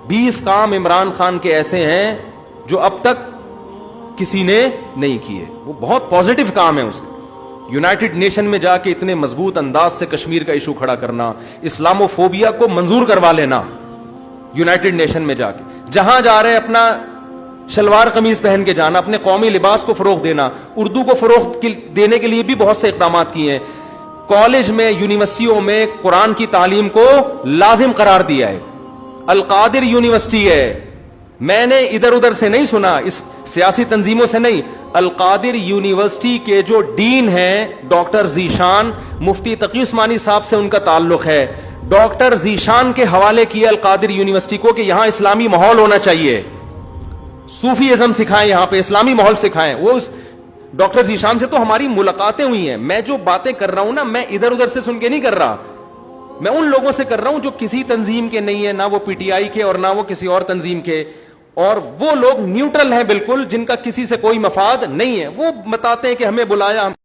20 کام عمران خان کے ایسے ہیں جو اب تک کسی نے نہیں کیے. وہ بہت پازیٹو کام ہے اس کا. یونائٹڈ نیشن میں جا کے اتنے مضبوط انداز سے کشمیر کا ایشو کھڑا کرنا, اسلامو فوبیا کو منظور کروا لینا یونائٹڈ نیشن میں جا کے, جہاں جا رہے اپنا شلوار قمیض پہن کے جانا, اپنے قومی لباس کو فروغ دینا, اردو کو فروغ دینے کے لیے بھی بہت سے اقدامات کیے ہیں. کالج میں, یونیورسٹیوں میں قرآن کی تعلیم کو لازم قرار دیا ہے. القادر یونیورسٹی ہے, میں نے ادھر ادھر سے نہیں سنا, اس سیاسی تنظیموں سے نہیں. القادر یونیورسٹی کے جو ڈین ہیں ڈاکٹر ذیشان, مفتی تقی عثمانی صاحب سے ان کا تعلق ہے. ڈاکٹر ذیشان کے حوالے کیا القادر یونیورسٹی کو کہ یہاں اسلامی ماحول ہونا چاہیے, صوفی ازم سکھائیں, یہاں پہ اسلامی ماحول سکھائیں. وہ اس ڈاکٹر ذیشان سے تو ہماری ملاقاتیں ہوئی ہیں. میں جو باتیں کر رہا ہوں نا, میں ادھر ادھر سے سن کے نہیں کر رہا, میں ان لوگوں سے کر رہا ہوں جو کسی تنظیم کے نہیں ہے, نہ وہ پی ٹی آئی کے اور نہ وہ کسی اور تنظیم کے, اور وہ لوگ نیوٹرل ہیں بالکل, جن کا کسی سے کوئی مفاد نہیں ہے. وہ بتاتے ہیں کہ ہمیں بلایا,